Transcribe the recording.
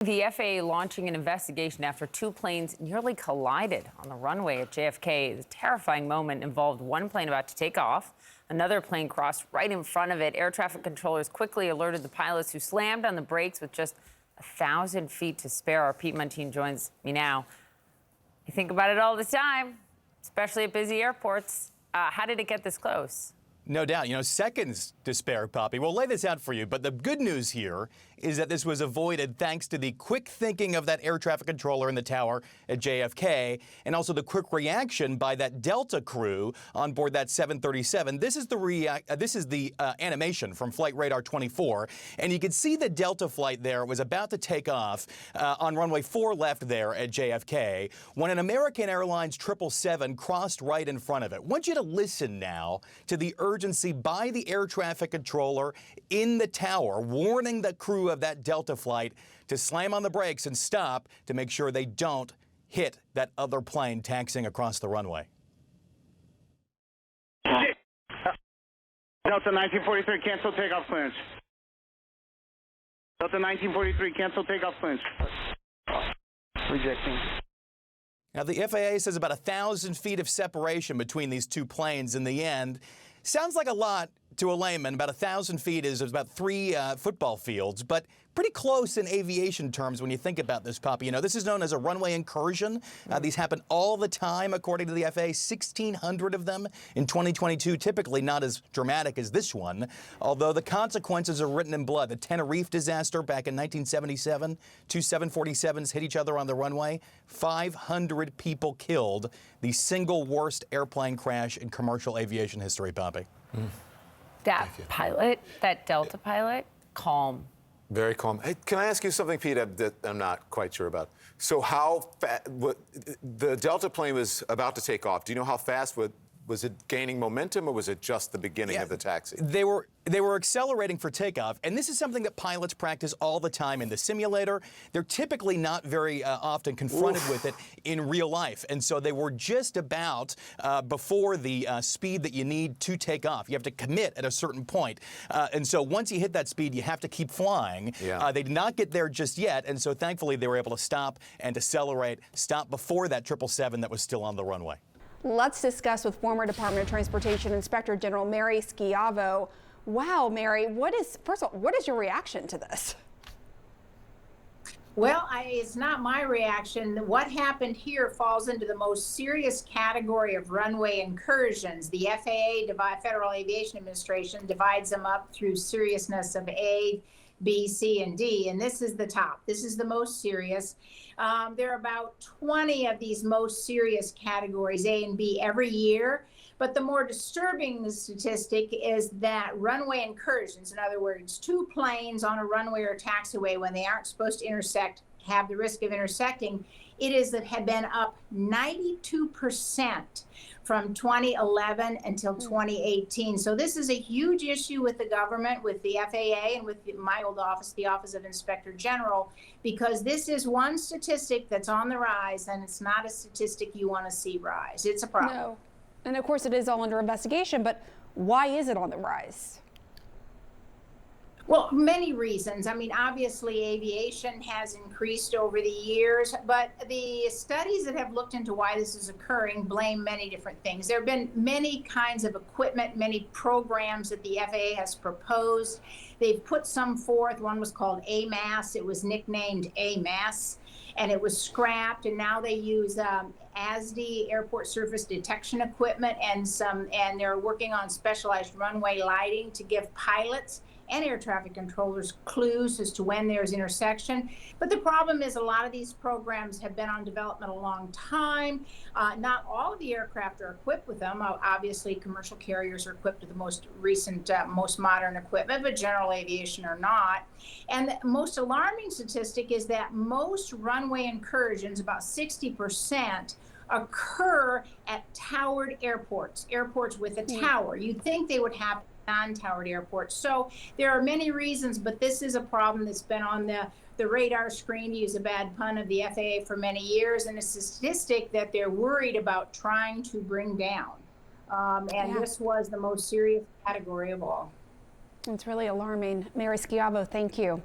The FAA launching an investigation after two planes nearly collided on the runway at JFK. The terrifying moment involved one plane about to take off. Another plane crossed right in front of it. Air traffic controllers quickly alerted the pilots, who slammed on the brakes with just 1,000 feet to spare. Our Pete Montine joins me now. I think about it all the time, especially at busy airports. How did it get this close? No doubt. Seconds to spare, Poppy. We'll lay this out for you. But the good news here is that this was avoided thanks to the quick thinking of that air traffic controller in the tower at JFK, and also the quick reaction by that Delta crew on board that 737. This is the animation from Flight Radar 24, and you can see the Delta flight there was about to take off on runway 4 left there at JFK when an American Airlines 777 crossed right in front of it. I want you to listen now to the urgency by the air traffic controller in the tower, warning the crew of that Delta flight to slam on the brakes and stop to make sure they don't hit that other plane taxiing across the runway. Delta 1943, cancel takeoff clearance. Delta 1943, cancel takeoff clearance. Rejecting. Now, the FAA says about 1,000 feet of separation between these two planes in the end. Sounds like a lot to a layman. About 1,000 feet is about 3 football fields, but pretty close in aviation terms when you think about this, Poppy. This is known as a runway incursion. These happen all the time, according to the FAA, 1,600 of them in 2022, typically not as dramatic as this one, although the consequences are written in blood. The Tenerife disaster back in 1977, 2 747s hit each other on the runway, 500 people killed, the single worst airplane crash in commercial aviation history, Poppy. That pilot, that Delta pilot, calm. Very calm. Hey, can I ask you something, Pete, that I'm not quite sure about? So the Delta plane was about to take off. Do you know how fast was it gaining momentum, or was it just the beginning of the taxi? They were accelerating for takeoff, and this is something that pilots practice all the time in the simulator. They're typically not very often confronted with it in real life, and so they were just about before the speed that you need to take off. You have to commit at a certain point, and so once you hit that speed, you have to keep flying. Yeah. They did not get there just yet, and so thankfully they were able to stop and accelerate, stop before that 777 that was still on the runway. Let's discuss with former Department of Transportation Inspector General Mary Schiavo. Wow, Mary, first of all, what is your reaction to this? Well, it's not my reaction. What happened here falls into the most serious category of runway incursions. The FAA, Federal Aviation Administration, divides them up through seriousness of A, B, C, and D, and this is the top. This is the most serious. There are about 20 of these most serious categories, A and B, every year. But the more disturbing statistic is that runway incursions, in other words, 2 planes on a runway or taxiway when they aren't supposed to intersect, have the risk of intersecting, had been up 92% from 2011 until 2018. So this is a huge issue with the government, with the FAA, and with my old office, the Office of Inspector General, because this is one statistic that's on the rise, and it's not a statistic you want to see rise. It's a problem. No. And of course it is all under investigation, but why is it on the rise? Well, many reasons. I mean, obviously aviation has increased over the years, but the studies that have looked into why this is occurring blame many different things. There have been many kinds of equipment, many programs that the FAA has proposed. They've put some forth. One was called AMAS. It was nicknamed AMAS, and it was scrapped, and now they use ASDE, airport surface detection equipment, and they're working on specialized runway lighting to give pilots and air traffic controllers clues as to when there's intersection. But the problem is a lot of these programs have been on development a long time. Not all of the aircraft are equipped with them. Obviously, commercial carriers are equipped with the most recent, most modern equipment, but general aviation are not. And the most alarming statistic is that most runway incursions, about 60%, occur at towered airports, airports with a tower. You'd think they would happen non-towered airports. So there are many reasons, but this is a problem that's been on the radar screen, to use a bad pun, of the FAA for many years, and a statistic that they're worried about trying to bring down. This was the most serious category of all. It's really alarming. Mary Schiavo, thank you.